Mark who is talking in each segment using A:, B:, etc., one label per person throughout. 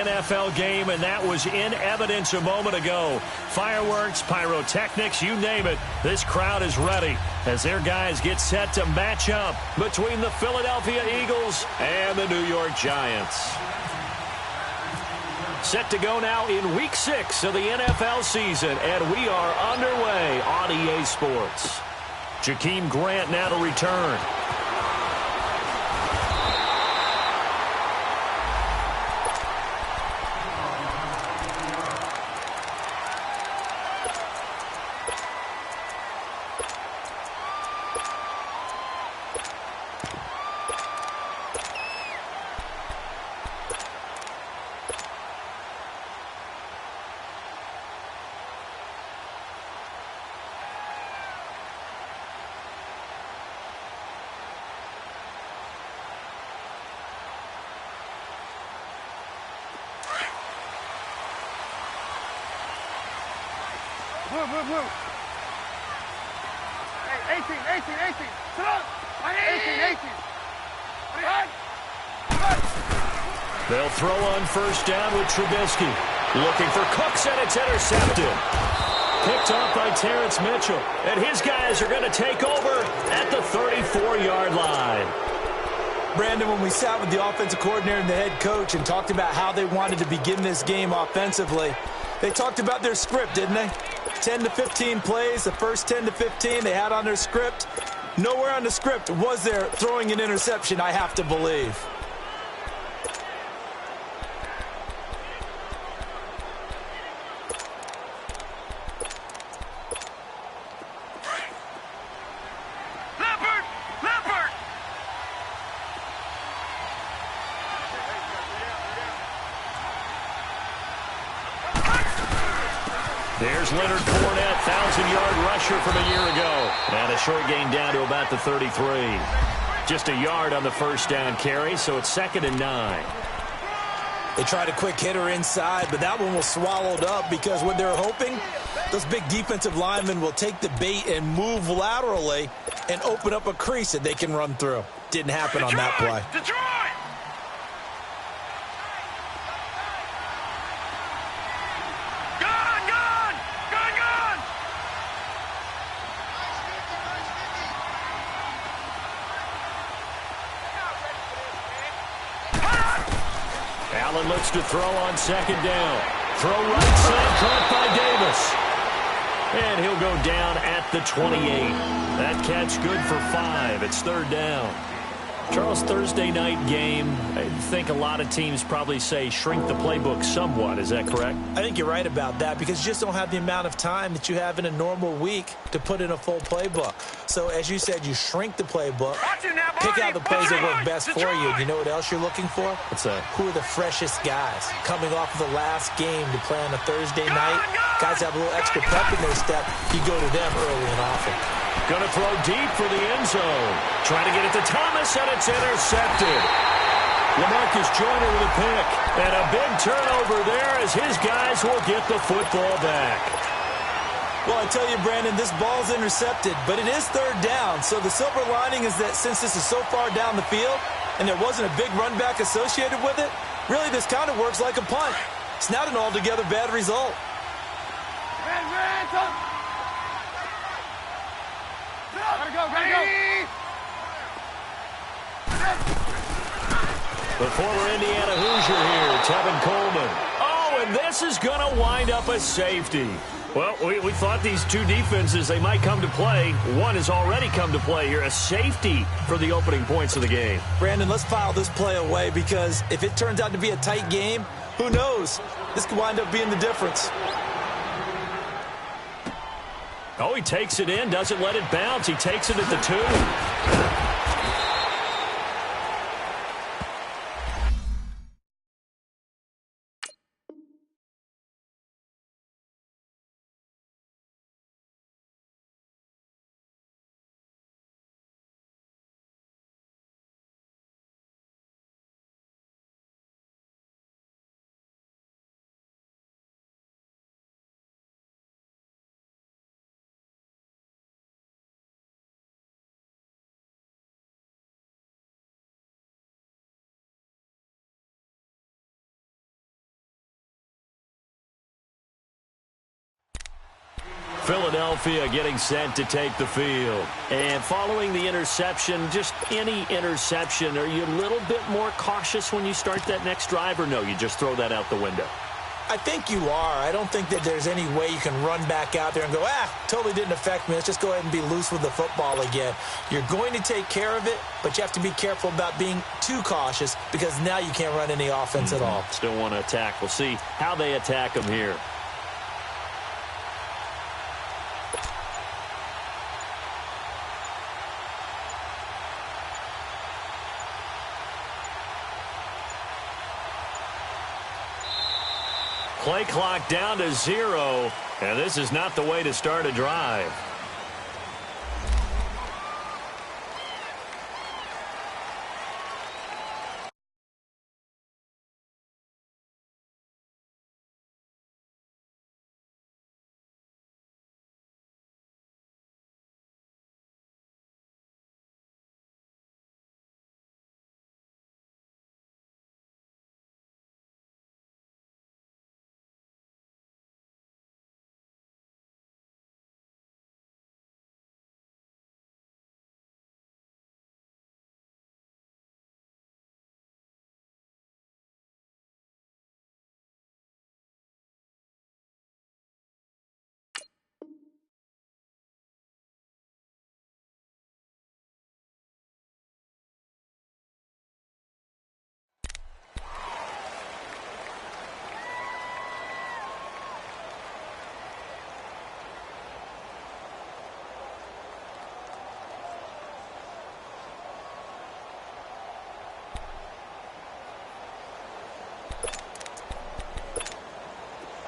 A: NFL game, and that was in evidence a moment ago. Fireworks, pyrotechnics, you name it. This crowd is ready as their guys get set to match up between the Philadelphia Eagles and the New York Giants. Set to go now in Week 6 of the NFL season, and we are underway on EA Sports. Jakeem Grant now to return.
B: Move. Hey, 18. Sit up. 18.
A: They'll throw on first down with Trubisky. Looking for Cooks, and it's intercepted. Picked off by Terrence Mitchell. And his guys are going to take over at the 34-yard line.
C: Brandon, when we sat with the offensive coordinator and the head coach and talked about how they wanted to begin this game offensively, they talked about their script, didn't they? 10 to 15 plays, the first 10 to 15 they had on their script. Nowhere on the script was there throwing an interception, I have to believe.
A: There's Leonard Fournette, 1,000-yard rusher from a year ago. And a short gain down to about the 33. Just a yard on the first down carry, so it's 2nd and 9.
C: They tried a quick hitter inside, but that one was swallowed up because what they're hoping, those big defensive linemen will take the bait and move laterally and open up a crease that they can run through. Didn't happen on that play.
B: Detroit!
A: Allen looks to throw on 2nd down. Throw right side, caught by Davis. And he'll go down at the 28. That catch good for 5. It's 3rd down. Charles, Thursday night game, I think a lot of teams probably say shrink the playbook somewhat. Is that correct?
C: I think you're right about that because you just don't have the amount of time that you have in a normal week to put in a full playbook. So, as you said, you shrink the playbook, pick out the plays that work best for you. You know what else you're looking for?
A: What's that?
C: Who are the freshest guys coming off of the last game to play on a Thursday night? Guys have a little extra pep in their step. You go to them early and often.
A: Going to throw deep for the end zone. Trying to get it to Thomas, and it's intercepted. LaMarcus Joyner with a pick. And a big turnover there as his guys will get the football back.
C: Well, I tell you, Brandon, this ball's intercepted, but it is 3rd down. So the silver lining is that since this is so far down the field and there wasn't a big run back associated with it, really this kind of works like a punt. It's not an altogether bad result.
B: Gotta go.
A: The former Indiana Hoosier here, Tevin Coleman. Oh, and this is going to wind up a safety. Well, we thought these two defenses, they might come to play. One has already come to play here, a safety for the opening points of the game.
C: Brandon, let's file this play away because if it turns out to be a tight game, who knows? This could wind up being the difference.
A: Oh, he takes it in, doesn't let it bounce. He takes it at the 2. Philadelphia getting set to take the field. And following the interception, just any interception, are you a little bit more cautious when you start that next drive, or no, you just throw that out the window?
C: I think you are. I don't think that there's any way you can run back out there and go, totally didn't affect me. Let's just go ahead and be loose with the football again. You're going to take care of it, but you have to be careful about being too cautious because now you can't run any offense at all.
A: Still want to attack. We'll see how they attack them here. Play clock down to 0, and this is not the way to start a drive.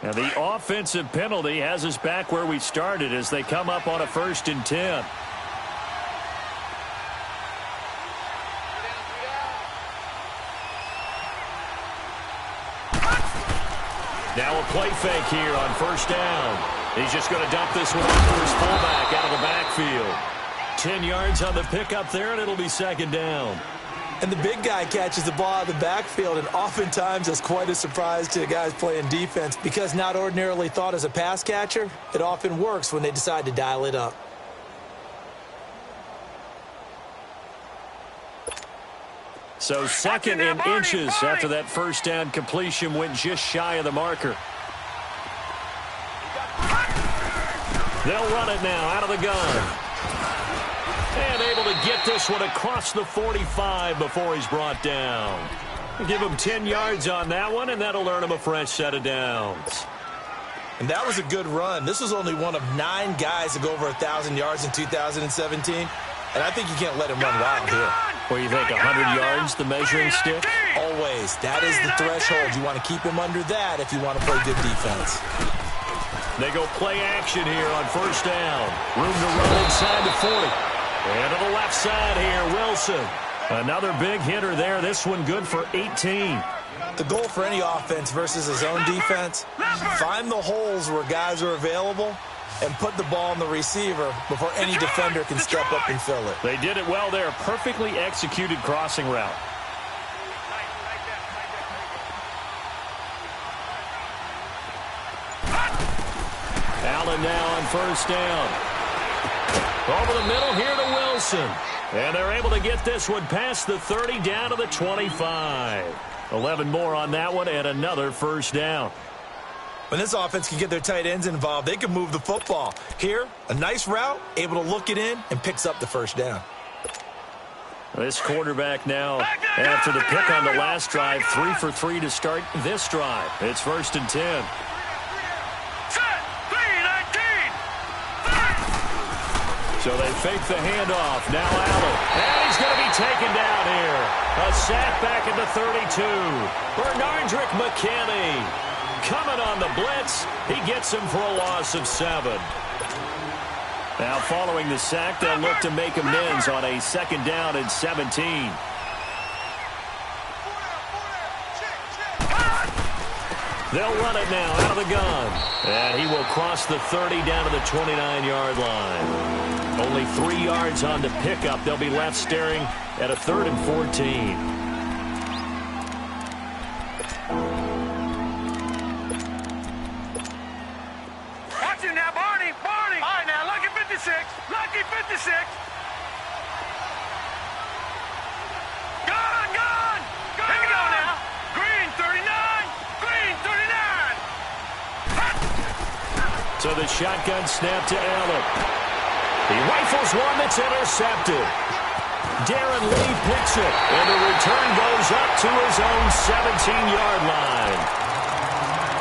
A: And the offensive penalty has us back where we started as they come up on a 1st and 10. Now a play fake here on 1st down. He's just going to dump this one off to his fullback out of the backfield. 10 yards on the pickup there, and it'll be 2nd down.
C: And the big guy catches the ball out of the backfield, and oftentimes that's quite a surprise to the guys playing defense because not ordinarily thought as a pass catcher, it often works when they decide to dial it up.
A: So 2nd and inches after that 1st down completion went just shy of the marker. They'll run it now out of the gun. And able to get this one across the 45 before he's brought down. Give him 10 yards on that one, and that'll earn him a fresh set of downs.
C: And that was a good run. This was only one of 9 guys to go over 1,000 yards in 2017. And I think you can't let him run wild here.
A: What do you think, 100 yards, the measuring stick?
C: Always. That is the threshold. You want to keep him under that if you want to play good defense.
A: They go play action here on 1st down. Room to run inside the 40. And to the left side here, Wilson. Another big hitter there. This one good for 18.
C: The goal for any offense versus his own defense, find the holes where guys are available and put the ball on the receiver before any defender can step up and fill it.
A: They did it well there. Perfectly executed crossing route. Allen now on 1st down. Over the middle here to Wilson. And they're able to get this one past the 30 down to the 25. 11 more on that one and another 1st down.
C: When this offense can get their tight ends involved, they can move the football. Here, a nice route, able to look it in, and picks up the 1st down.
A: This quarterback now, after the pick on the last drive, 3 for 3 to start this drive. It's 1st and 10. So they fake the handoff. Now Allen. And he's going to be taken down here. A sack back at the 32. Bernardrick McKinney coming on the blitz. He gets him for a loss of 7. Now following the sack, they'll look to make amends on a 2nd down and 17. They'll run it now out of the gun. And he will cross the 30 down to the 29-yard line. Only 3 yards on the pickup. They'll be left staring at a 3rd and 14.
B: Watch him now, Barney!
A: So the shotgun snap to Allen. He rifles one that's intercepted. Darren Lee picks it, and the return goes up to his own 17-yard line.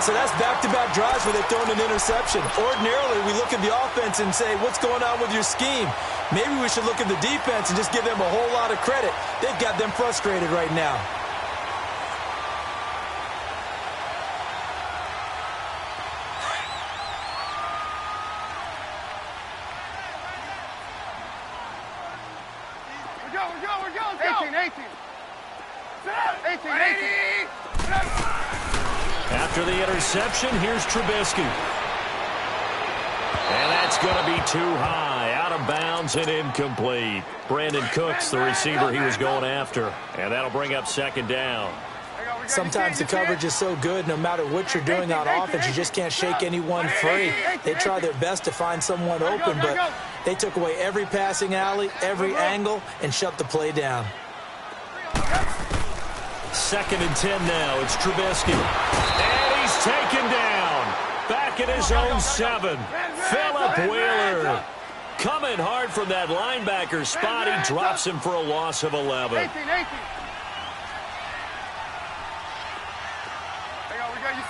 C: So that's back-to-back drives where they've thrown an interception. Ordinarily, we look at the offense and say, what's going on with your scheme? Maybe we should look at the defense and just give them a whole lot of credit. They've got them frustrated right now.
B: We're going. 18. 18.
A: After the interception, here's Trubisky. And that's going to be too high, out of bounds and incomplete. Brandon Cooks, the receiver he was going after. And that'll bring up second down.
C: Sometimes the coverage is so good, no matter what you're doing on offense, you just can't shake anyone free. They try their best to find someone open, but they took away every passing alley, every angle, and shut the play down.
A: 2nd and 10 now. It's Trubisky. And he's taken down. Back at his own 7. Philip Wheeler. Coming hard from that linebacker spot. He drops him for a loss of 11.
B: 18.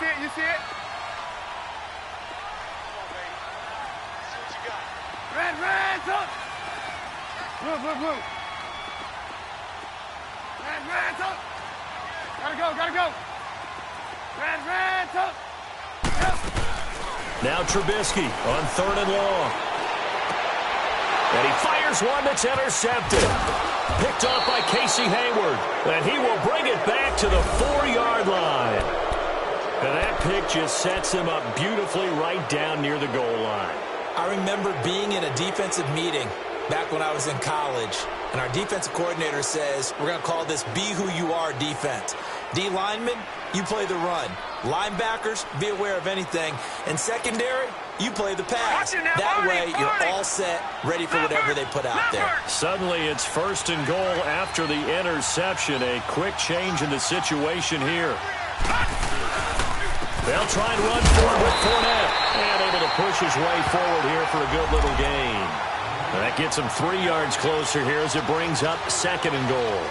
B: You see it? Red, up! Blue. Red, up! Gotta go! Red, up! Yep.
A: Now Trubisky on 3rd and long. And he fires one that's intercepted. Picked off by Casey Hayward. And he will bring it back to the 4-yard line. And that pick just sets him up beautifully right down near the goal line.
C: I remember being in a defensive meeting back when I was in college, and our defensive coordinator says, we're going to call this be who you are defense. D linemen, you play the run. Linebackers, be aware of anything. And secondary, you play the pass. That way, you're all set, ready for whatever they put out there.
A: Suddenly, it's 1st and goal after the interception. A quick change in the situation here. They'll try and run forward with Fournette. And able to push his way forward here for a good little gain. And that gets him 3 yards closer here as it brings up 2nd and goal.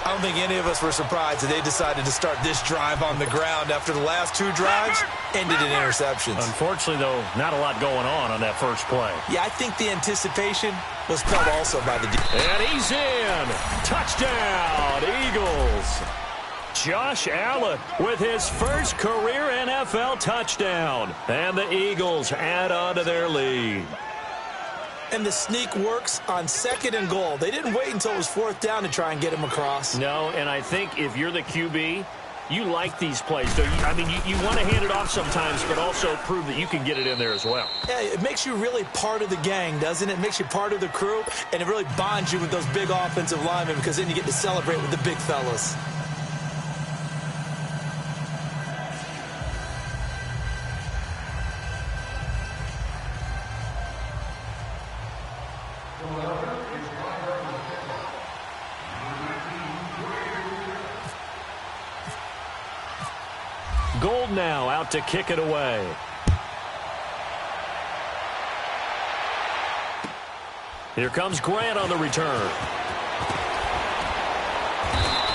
C: I don't think any of us were surprised that they decided to start this drive on the ground after the last 2 drives ended in interceptions.
A: Unfortunately, though, not a lot going on that first play.
C: Yeah, I think the anticipation was felt also by the defense.
A: And he's in. Touchdown, Eagles. Josh Allen with his first career NFL touchdown. And the Eagles add on to their lead.
C: And the sneak works on 2nd and goal. They didn't wait until it was 4th down to try and get him across.
A: No, and I think if you're the QB, you like these plays. So I mean, you want to hand it off sometimes, but also prove that you can get it in there as well.
C: Yeah, it makes you really part of the gang, doesn't it? It makes you part of the crew, and it really bonds you with those big offensive linemen because then you get to celebrate with the big fellas.
A: Gold now out to kick it away. Here comes Grant on the return.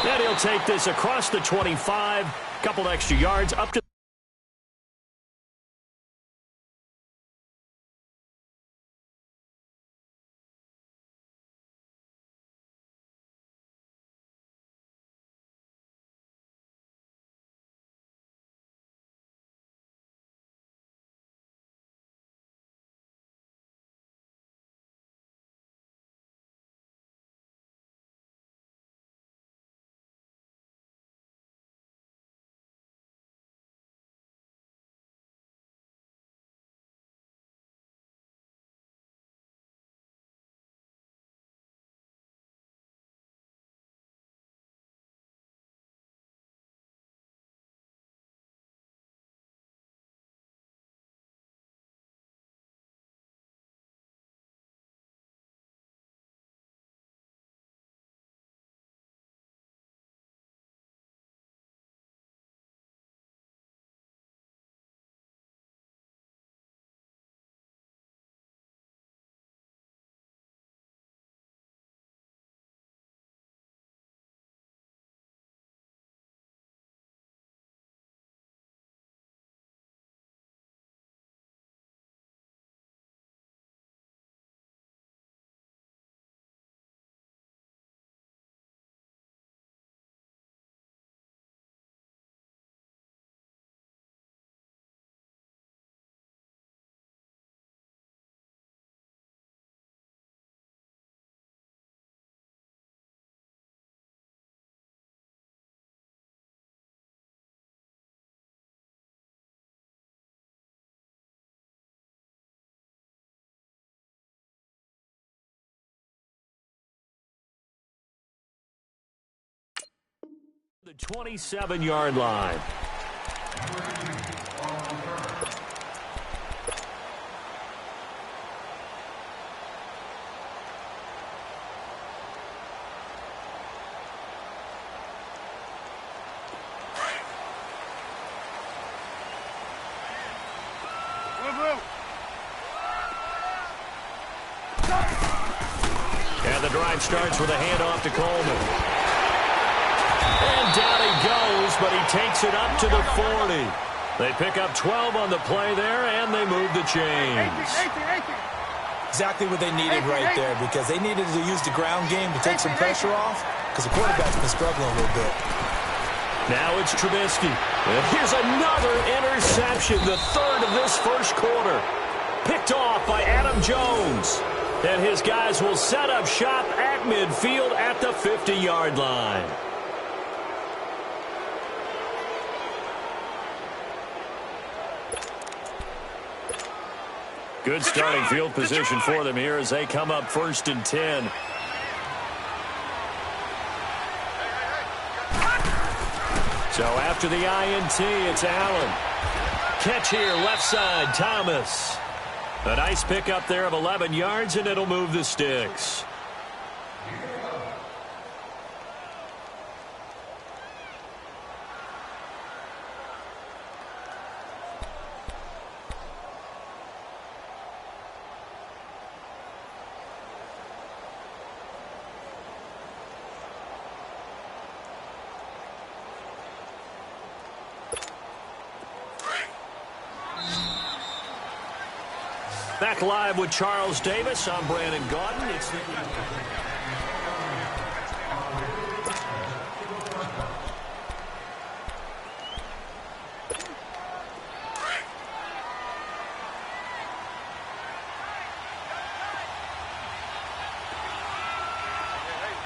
A: And he'll take this across the 25. Couple extra yards up to the 27-yard line. And the drive starts with a handoff to Coleman. And down he goes, but he takes it up to the 40. They pick up 12 on the play there, and they move the chains.
B: 18.
C: Exactly what they needed right there, because they needed to use the ground game to take some pressure off, because the quarterback's been struggling a little bit.
A: Now it's Trubisky. And here's another interception, the third of this first quarter. Picked off by Adam Jones. And his guys will set up shop at midfield at the 50-yard line. Good starting field position for them here as they come up 1st and 10. So after the INT, it's Allen. Catch here, left side, Thomas. A nice pickup there of 11 yards, and it'll move the sticks. Back live with Charles Davis. I'm Brandon Gaudin. It's the...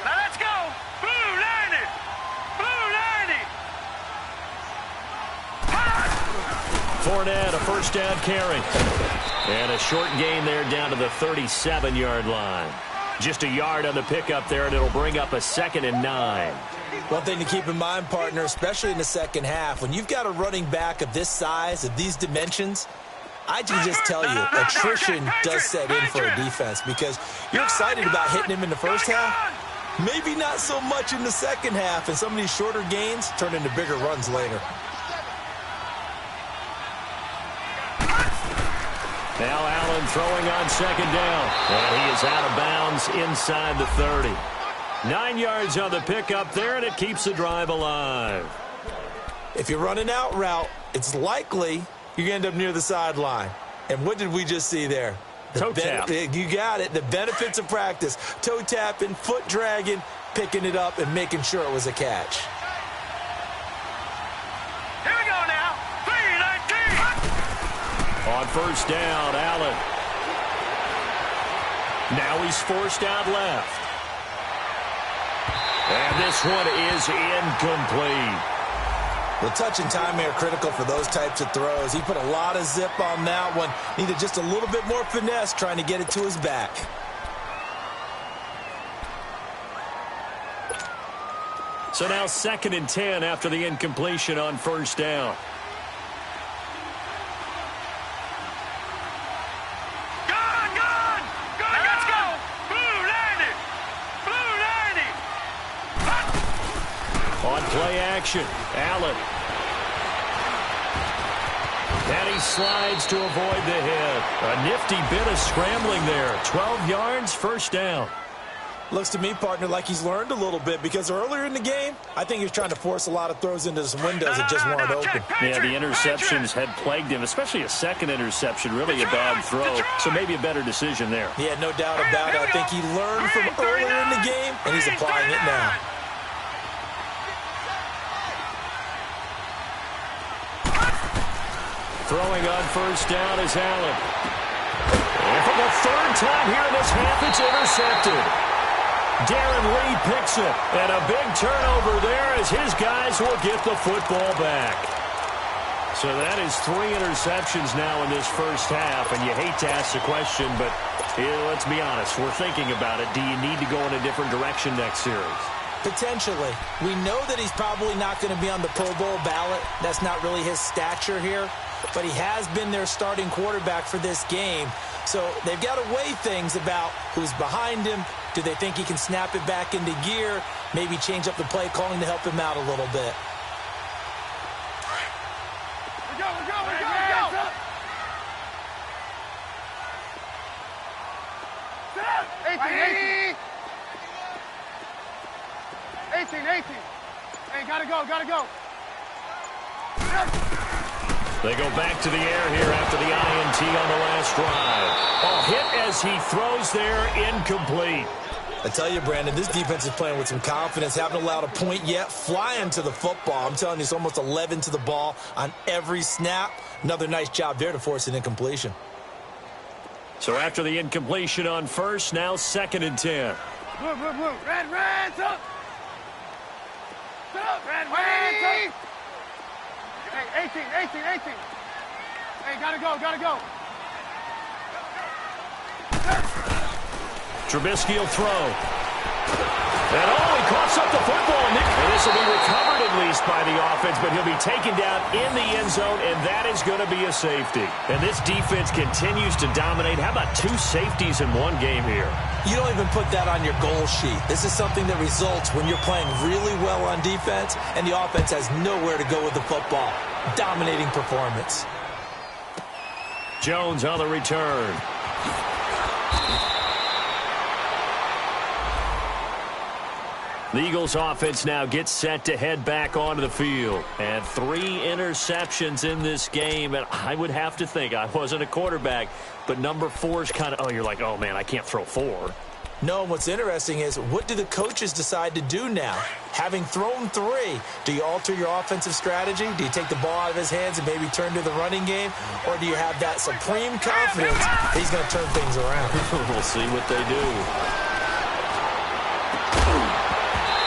B: Now let's go. Blue 90. Blue 90.
A: Fournette, a first down carry. And a short gain there down to the 37-yard line. Just a yard on the pickup there, and it'll bring up a 2nd and 9.
C: One thing to keep in mind, partner, especially in the second half, when you've got a running back of this size, of these dimensions, I can just tell you, attrition does set in for a defense, because you're excited about hitting him in the first half, maybe not so much in the second half, and some of these shorter gains turn into bigger runs later.
A: Now Allen throwing on 2nd down. And he is out of bounds inside the 30. 9 yards on the pickup there, and it keeps the drive alive.
C: If you're running out route, it's likely you're going to end up near the sideline. And what did we just see there?
A: Toe tap.
C: You got it. The benefits of practice. Toe tapping, foot dragging, picking it up, and making sure it was a catch.
A: On 1st down, Allen. Now he's forced out left. And this one is incomplete.
C: The touch and time are critical for those types of throws. He put a lot of zip on that one. Needed just a little bit more finesse trying to get it to his back.
A: So now 2nd and 10 after the incompletion on 1st down. Play action. Allen. And he slides to avoid the hit. A nifty bit of scrambling there. 12 yards, 1st down.
C: Looks to me, partner, like he's learned a little bit, because earlier in the game, I think he was trying to force a lot of throws into some windows that just weren't open.
A: Yeah, the interceptions had plagued him, especially a second interception, really a bad throw. So maybe a better decision there.
C: Yeah, no doubt about it. I think he learned from earlier in the game, and he's applying it now.
A: Throwing on 1st down is Allen. And for the 3rd time here in this half, it's intercepted. Darren Lee picks it. And a big turnover there as his guys will get the football back. So that is 3 interceptions now in this first half. And you hate to ask the question, but let's be honest. We're thinking about it. Do you need to go in a different direction next series?
C: Potentially. We know that he's probably not going to be on the Pro Bowl ballot. That's not really his stature here. But he has been their starting quarterback for this game. So they've got to weigh things about who's behind him. Do they think he can snap it back into gear? Maybe change up the play calling to help him out a little bit.
B: We go. 18. Hey, gotta go.
A: They go back to the air here after the INT on the last drive. Oh, hit as he throws there, incomplete.
C: I tell you, Brandon, this defense is playing with some confidence. Haven't allowed a point yet. Flying to the football. I'm telling you, it's almost 11 to the ball on every snap. Another nice job there to force an incompletion.
A: So after the incompletion on first, now 2nd and 10.
B: Blue. Red, up. Red, up. Hey, 18. Hey, gotta go.
A: Trubisky will throw. And he coughs up the football. And this will be recovered at least by the offense, but he'll be taken down in the end zone, and that is going to be a safety. And this defense continues to dominate. How about 2 safeties in one game here?
C: You don't even put that on your goal sheet. This is something that results when you're playing really well on defense, and the offense has nowhere to go with the football. Dominating performance.
A: Jones on the return. The Eagles offense now gets set to head back onto the field. And 3 interceptions in this game. And I would have to think, I wasn't a quarterback, but number 4 is kind of, you're like, oh, man, I can't throw 4.
C: No, what's interesting is, what do the coaches decide to do now? Having thrown 3, do you alter your offensive strategy? Do you take the ball out of his hands and maybe turn to the running game? Or do you have that supreme confidence that he's going to turn things around?
A: We'll see what they do.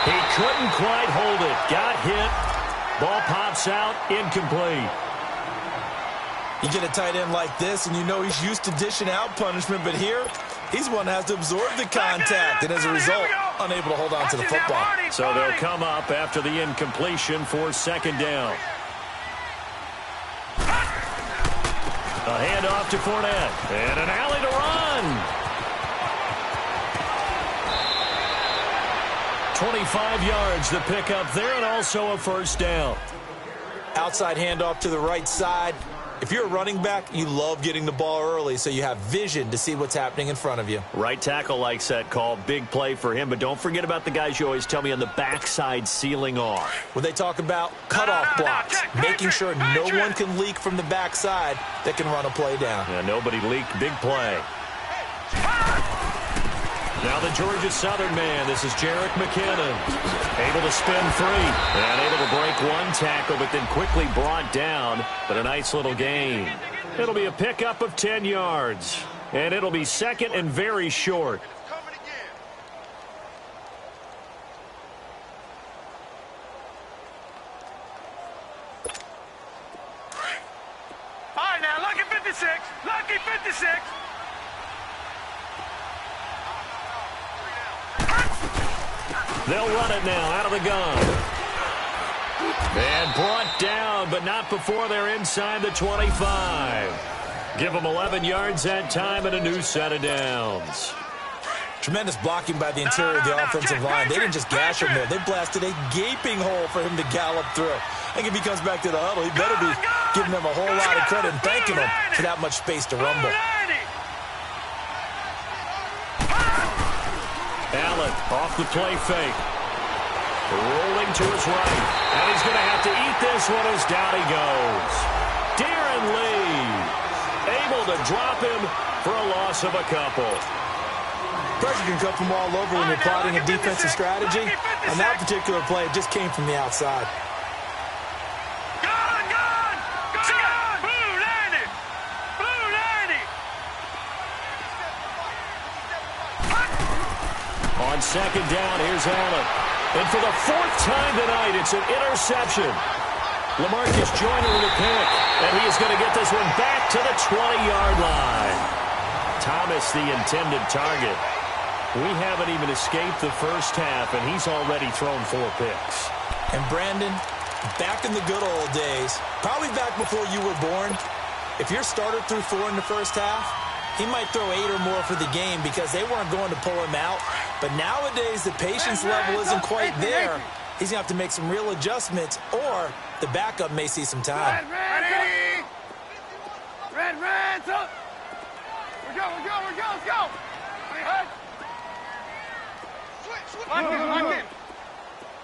A: He couldn't quite hold it. Got hit. Ball pops out. Incomplete.
C: You get a tight end like this, and you know he's used to dishing out punishment, but here, he's one that has to absorb the contact, and as a result, unable to hold on to the football.
A: So they'll come up after the incompletion for 2nd down. A handoff to Fournette, and an alley to run. 25 yards to pick up there, and also a 1st down.
C: Outside handoff to the right side. If you're a running back, you love getting the ball early so you have vision to see what's happening in front of you.
A: Right tackle likes that call. Big play for him, but don't forget about the guys you always tell me on the backside sealing off.
C: When they talk about cutoff blocks, making sure no one can leak from the backside that can run a play down.
A: Yeah, nobody leaked. Big play. Now the Georgia Southern man. This is Jerick McKinnon. Able to spin free. And able to break 1 tackle, but then quickly brought down. But a nice little gain. It'll be a pickup of 10 yards. And it'll be 2nd and very short.
B: All right, now, lucky 56. Lucky 56.
A: They'll run it now out of the gun. And brought down, but not before they're inside the 25. Give them 11 yards that time and a new set of downs.
C: Tremendous blocking by the interior of the offensive line. They didn't just gash him there. They blasted a gaping hole for him to gallop through. I think if he comes back to the huddle, he better be giving them a whole lot of credit and thanking them for that much space to rumble.
A: Allen off the play fake. Rolling to his right. And he's going to have to eat this one as down he goes. Darren Lee able to drop him for a loss of a couple.
C: Pressure can come from all over when you're plotting a defensive strategy. On that particular play, it just came from the outside.
A: On 2nd down, here's Allen. And for the 4th time tonight, it's an interception. LaMarcus Joyner with a pick. And he is going to get this one back to the 20-yard line. Thomas, the intended target. We haven't even escaped the first half, and he's already thrown 4 picks.
C: And Brandon, back in the good old days, probably back before you were born, if your starter threw 4 in the first half, he might throw 8 or more for the game because they weren't going to pull him out. But nowadays, the patience level isn't quite there. He's going to have to make some real adjustments, or the backup may see some time.
B: Ready! Red, up! We're go, let's go! Lock in.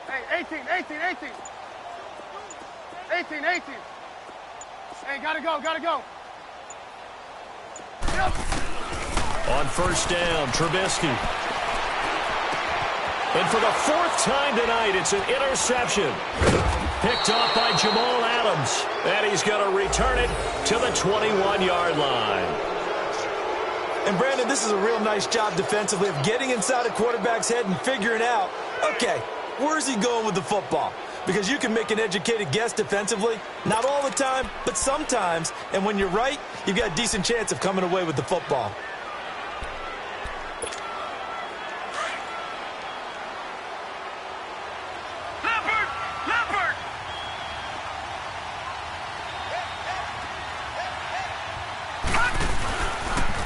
B: Hey, 18. 18. Hey, gotta go. Yep.
A: On first down, Trubisky. And for the 4th time tonight, it's an interception. Picked off by Jamal Adams. And he's going to return it to the 21-yard line.
C: And, Brandon, this is a real nice job defensively of getting inside a quarterback's head and figuring out, okay, where's he going with the football? Because you can make an educated guess defensively. Not all the time, but sometimes. And when you're right, you've got a decent chance of coming away with the football.
B: Leopard!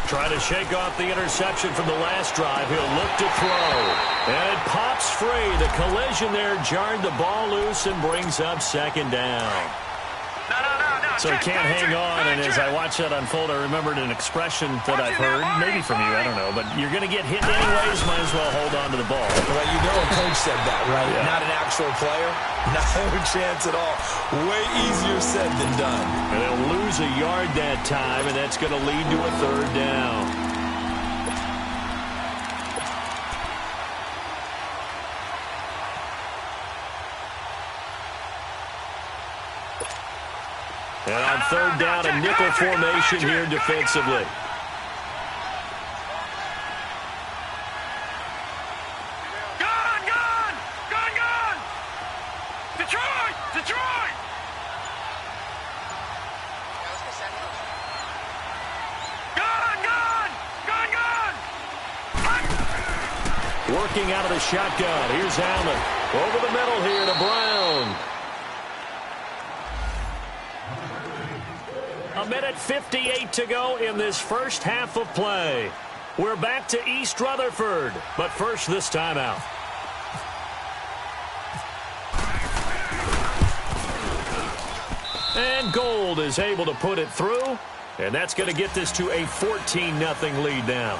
A: Trying to shake off the interception from the last drive. He'll look to throw. And it pops free. The collision there jarred the ball loose and brings up 2nd down.
B: No.
A: So he can't hang on, and as I watch that unfold, I remembered an expression that I've heard, maybe from you, I don't know, but you're going to get hit anyways, might as well hold on to the ball.
C: Well, you know a coach said that, right? Yeah. Not an actual player. No chance at all. Way easier said than done.
A: And they'll lose a yard that time, and that's going to lead to a 3rd down. And on 3rd down, a nickel formation here defensively.
B: Gone! Detroit! Gone!
A: Working out of the shotgun. Here's Allen. Over the middle here to Brown. 1:58 to go in this first half of play. We're back to East Rutherford, but first this timeout. And Gold is able to put it through, and that's going to get this to a 14-0 lead now.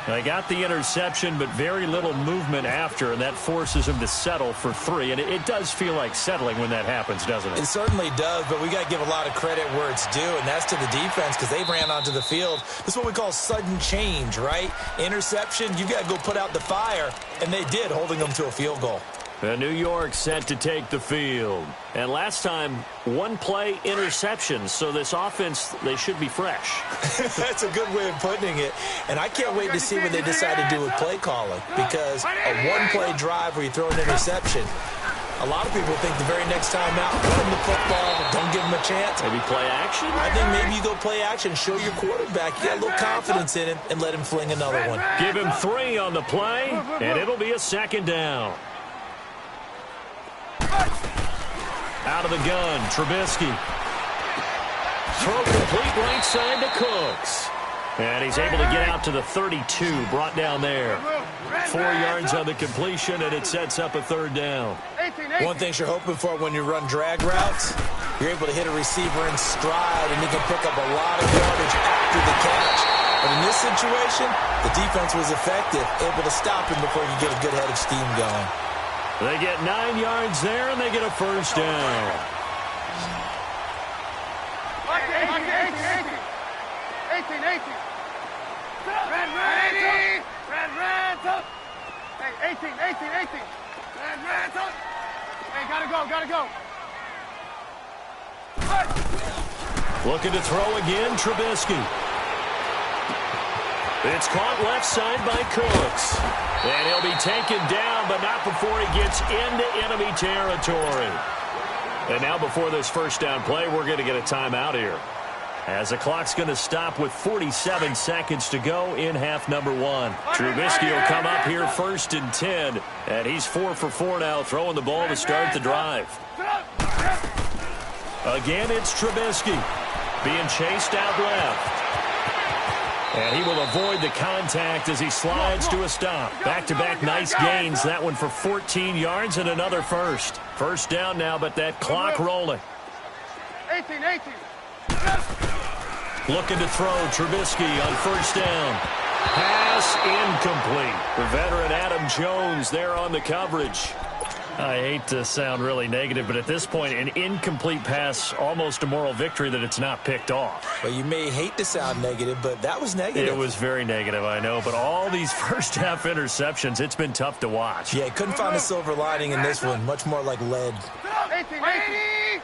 A: They got the interception, but very little movement after, and that forces him to settle for 3. And it does feel like settling when that happens, doesn't it?
C: It certainly does, but we got to give a lot of credit where it's due, and that's to the defense because they ran onto the field. This is what we call sudden change, right? Interception, you got to go put out the fire, and they did, holding them to a field goal.
A: And New York set to take the field. And last time, 1-play interception, so this offense, they should be fresh.
C: That's a good way of putting it. And I can't wait to see what they decide to do with play calling, because a 1-play drive where you throw an interception, a lot of people think the very next time out, run him the football, don't give him a chance.
A: Maybe play action?
C: I think maybe you go play action, show your quarterback you got a little confidence in him, and let him fling another one.
A: Give him 3 on the play, and it'll be a 2nd down. Out of the gun, Trubisky. Throw complete right side to Cooks. And he's able to get out to the 32, brought down there. 4 yards on the completion, and it sets up a 3rd down.
C: One thing you're hoping for when you run drag routes, you're able to hit a receiver in stride, and he can pick up a lot of yardage after the catch. But in this situation, the defense was effective, able to stop him before you get a good head of steam going.
A: They get 9 yards there, and they get a 1st down.
B: 18. Red, up. Hey, 18. Red, up. Hey, gotta go.
A: Looking to throw again, Trubisky. It's caught left side by Cooks. And he'll be taken down, but not before he gets into enemy territory. And now before this 1st down play, we're going to get a timeout here. as the clock's going to stop with 47 seconds to go in half number one. Trubisky will come up here 1st and 10, and he's 4 for 4 now, throwing the ball to start the drive. Again, it's Trubisky being chased out left. And he will avoid the contact as he slides to a stop. Back-to-back nice gains. That one for 14 yards and another first. First down now, but that clock rolling.
B: 18.
A: Looking to throw. Trubisky on first down. Pass incomplete. The veteran Adam Jones there on the coverage. I hate to sound really negative, but at this point, an incomplete pass, almost a moral victory that it's not picked off.
C: Well, you may hate to sound negative, but that was negative.
A: It was very negative, I know, but all these first-half interceptions, it's been tough to watch.
C: Yeah, couldn't find a silver lining in this one. Much more like lead.
B: 18. Hey,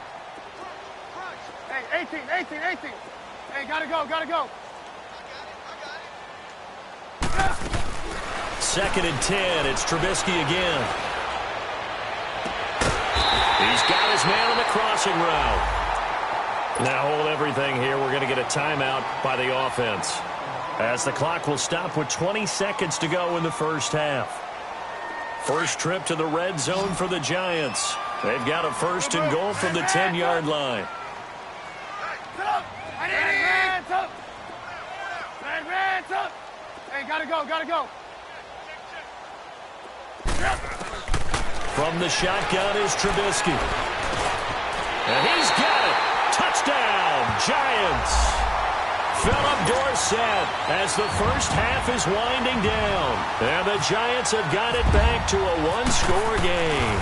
B: 18. Hey, gotta go.
A: 2nd and 10, it's Trubisky again. He's got his man on the crossing route. Now hold everything here. We're going to get a timeout by the offense, as the clock will stop with 20 seconds to go in the first half. First trip to the red zone for the Giants. They've got a 1st and goal from the 10-yard line.
B: Hey, gotta go.
A: From the shotgun is Trubisky. And he's got it. Touchdown, Giants. Philip Dorsett as the first half is winding down. And the Giants have got it back to a one-score game.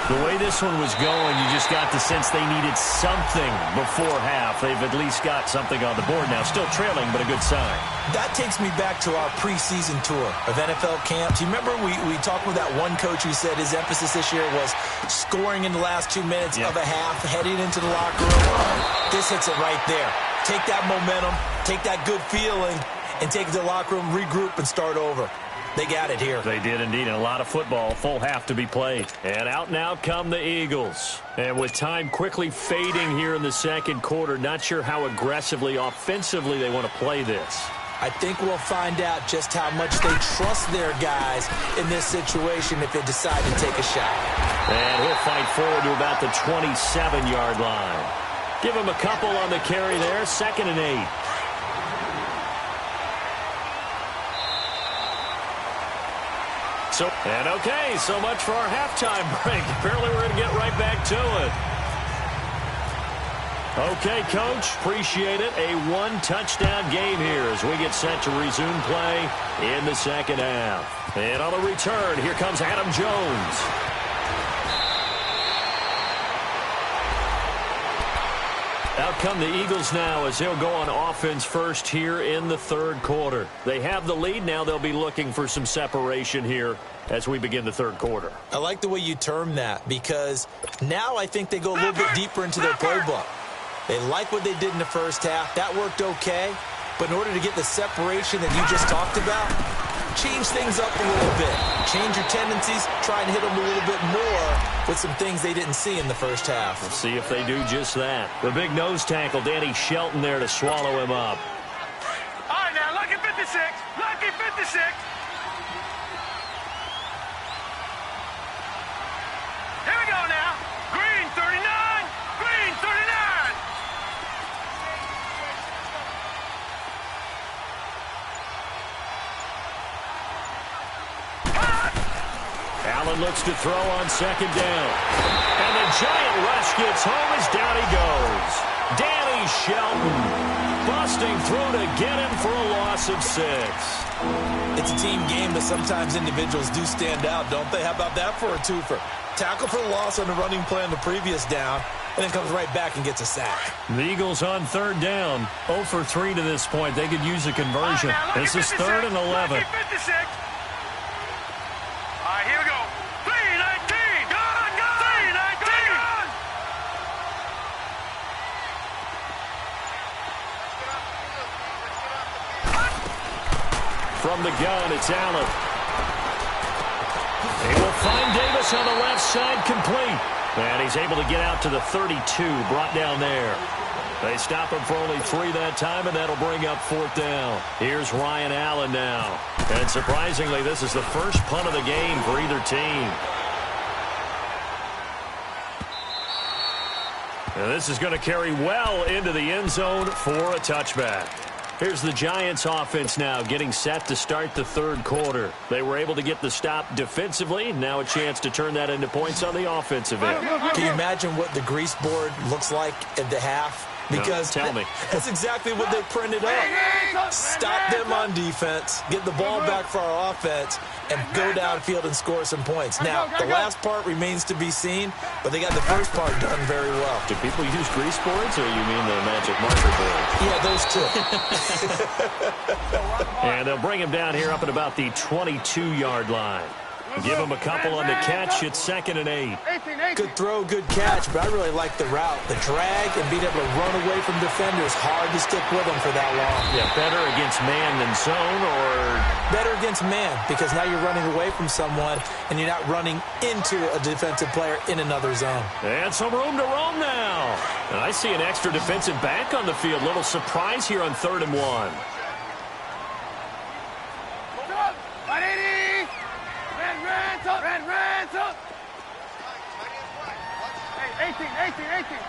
A: The way this one was going, you just got the sense they needed something before half. They've at least got something on the board now. Still trailing, but a good sign.
C: That takes me back to our preseason tour of NFL camps. You remember we talked with that one coach who said his emphasis this year was scoring in the last 2 minutes of a half, heading into the locker room. This hits it right there. Take that momentum, take that good feeling, and take it to the locker room, regroup, and start over. They got it here.
A: They did indeed, and a lot of football, full half to be played. And out now come the Eagles. And with time quickly fading here in the second quarter, not sure how aggressively, offensively they want to play this.
C: I think we'll find out just how much they trust their guys in this situation if they decide to take a shot.
A: And he'll fight forward to about the 27-yard line. Give him a couple on the carry there, 2nd and 8. So much for our halftime break. Apparently we're going to get right back to it. Okay, Coach, appreciate it. A one-touchdown game here as we get set to resume play in the second half. And on the return, here comes Adam Jones. Out come the Eagles now as they'll go on offense first here in the third quarter. They have the lead. Now they'll be looking for some separation here as we begin the third quarter.
C: I like the way you term that because now I think they go a little bit deeper into their playbook. They like what they did in the first half. That worked okay. But in order to get the separation that you just talked about, change things up a little bit. Change your tendencies. Try and hit them a little bit more with some things they didn't see in the first half.
A: We'll see if they do just that. The big nose tackle, Danny Shelton there to swallow him up.
B: All right, now, lucky 56. Lucky 56. Here we go now. Green 39. Green 39.
A: Allen looks to throw on second down. And the giant rush gets home as down he goes. Danny Shelton busting through to get him for a loss of 6.
C: It's a team game, but sometimes individuals do stand out, don't they? How about that for a twofer? Tackle for the loss on the running play on the previous down, and then comes right back and gets a sack.
A: The Eagles on third down, 0 for 3 to this point. They could use a conversion. This is 3rd and 11.
B: All right, here we go. 3-19. Gone, gone. 3-19. Gone.
A: From the gun, it's Allen. They will find Davis on the left side complete. And he's able to get out to the 32, brought down there. They stop him for only 3 that time, and that'll bring up 4th down. Here's Ryan Allen now. And surprisingly, this is the first punt of the game for either team. And this is going to carry well into the end zone for a touchback. Here's the Giants offense now getting set to start the 3rd quarter. They were able to get the stop defensively. Now a chance to turn that into points on the offensive end.
C: Can you imagine what the grease board looks like at the half? Because
A: no, tell me.
C: That's exactly what they printed up. Stop them on defense, get the ball back for our offense, and go downfield and score some points. Now, the last part remains to be seen, but they got the first part done very well.
A: Do people use grease boards, or you mean the magic marker board?
C: Yeah, those two.
A: And they'll bring him down here up at about the 22-yard line. Give him a couple on the catch. It's 2nd and 8.
C: Good throw, good catch, but I really like the route. The drag and being able to run away from defenders. Hard to stick with them for that long.
A: Yeah, better against man than zone, or?
C: Better against man, because now you're running away from someone and you're not running into a defensive player in another zone.
A: And some room to roam now. And I see an extra defensive back on the field. Little surprise here on 3rd and 1.
B: Hey, 18.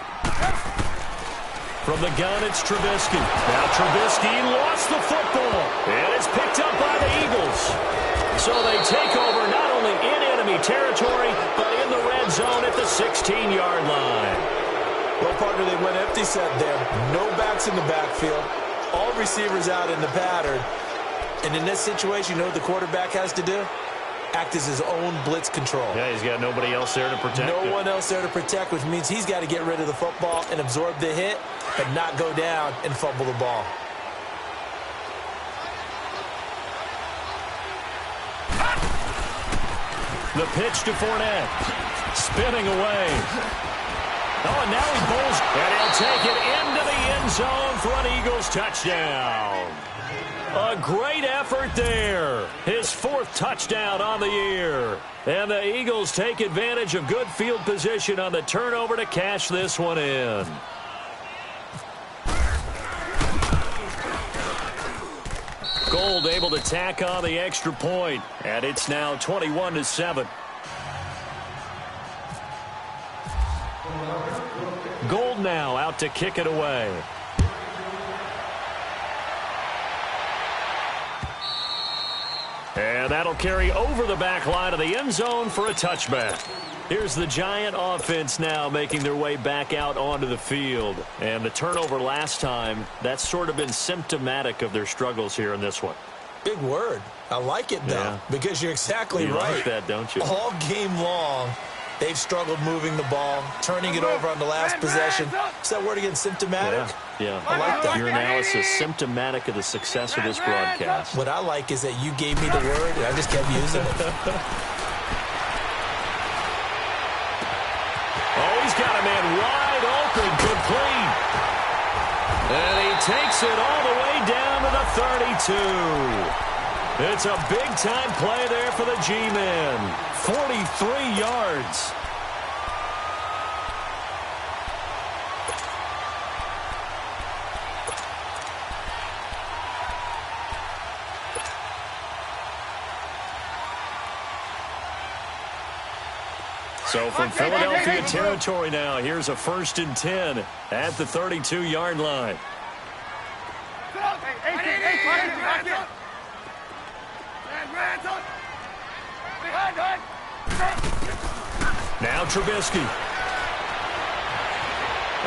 A: From the gun, it's Trubisky. Now Trubisky lost the football. And it's picked up by the Eagles. So they take over not only in enemy territory, but in the red zone at the 16-yard line.
C: Well, partner, they went empty set there. No backs in the backfield. All receivers out in the pattern. And in this situation, you know what the quarterback has to do? Act as his own blitz control.
A: Yeah, he's got nobody else there to protect him.
C: No one else there to protect, which means he's got to get rid of the football and absorb the hit, but not go down and fumble the ball.
A: The pitch to Fournette. Spinning away. Oh, and now he bowls, and he'll take it into the end zone for an Eagles touchdown. A great effort there. His 4th touchdown on the year. And the Eagles take advantage of good field position on the turnover to cash this one in. Gold able to tack on the extra point. And it's now 21-7. Gold now out to kick it away. And that'll carry over the back line of the end zone for a touchback. Here's the Giant offense now making their way back out onto the field. And the turnover last time, that's sort of been symptomatic of their struggles here in this one.
C: Big word. I like it, though, because you're exactly right.
A: You like that, don't you?
C: All game long, they've struggled moving the ball, turning it over on the last possession. Is that word again, symptomatic?
A: Yeah.
C: I like that.
A: Your analysis symptomatic of the success of this broadcast.
C: What I like is that you gave me the word, and I just kept using it.
A: Oh, he's got a man wide open, complete. And he takes it all the way down to the 32. It's a big-time play there for the G-men. 43 yards. So from Philadelphia territory now, here's a 1st and 10 at the 32-yard line. Now Trubisky.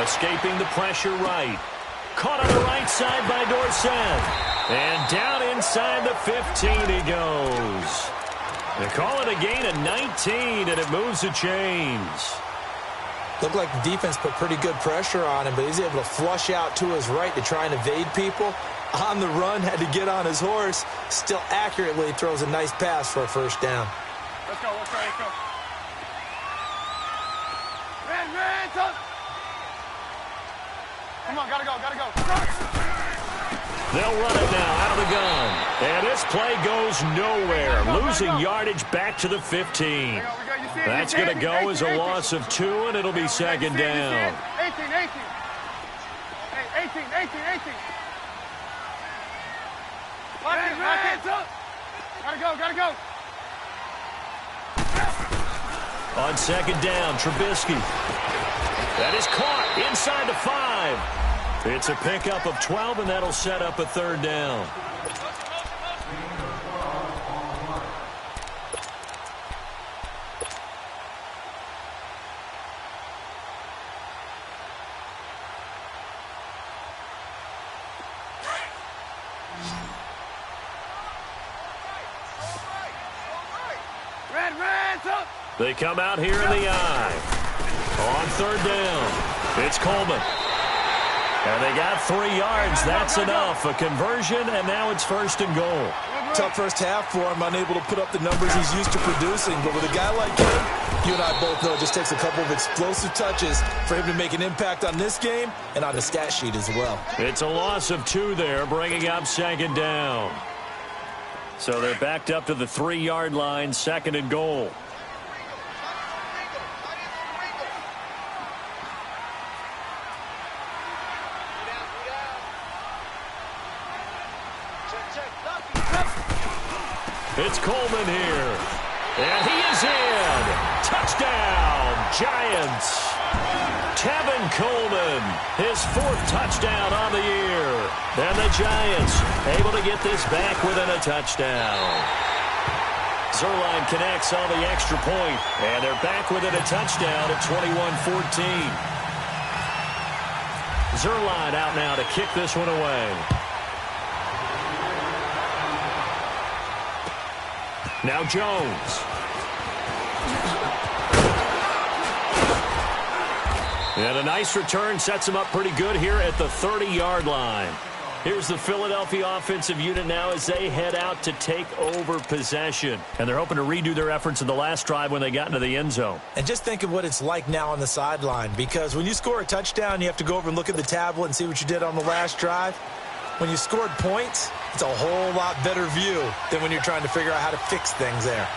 A: Escaping the pressure right. Caught on the right side by Dorsett. And down inside the 15 he goes. They call it a gain of 19, and it moves the chains.
C: Looked like the defense put pretty good pressure on him, but he's able to flush out to his right to try and evade people. On the run, had to get on his horse. Still accurately throws a nice pass for a 1st down.
B: Let's go. Red, come on, gotta go.
A: They'll run it now out of the gun. And this play goes nowhere. Losing yardage back to the 15. That's going to go as a loss of 2, and it'll be 2nd down.
B: 18. Hey, 18, 18. Lock it. Gotta go.
A: On second down, Trubisky. That is caught inside the 5. It's a pickup of 12, and that'll set up a third down. They come out here in the eye. On third down, it's Coleman. And they got 3 yards. That's enough. A conversion, and now it's first and goal.
C: Tough first half for him, unable to put up the numbers he's used to producing. But with a guy like him, you and I both know it just takes a couple of explosive touches for him to make an impact on this game and on the stat sheet as well.
A: It's a loss of 2 there, bringing up second down. So they're backed up to the 3-yard line, second and goal. It's Coleman here. And he is in. Touchdown, Giants. Tevin Coleman, his 4th touchdown on the year. And the Giants able to get this back within a touchdown. Zerline connects on the extra point, and they're back within a touchdown at 21-14. Zerline out now to kick this one away. Now Jones. And a nice return sets him up pretty good here at the 30-yard line. Here's the Philadelphia offensive unit now as they head out to take over possession. And they're hoping to redo their efforts in the last drive when they got into the end zone.
C: And just think of what it's like now on the sideline, because when you score a touchdown, you have to go over and look at the tablet and see what you did on the last drive. When you scored points, it's a whole lot better view than when you're trying to figure out how to fix things there.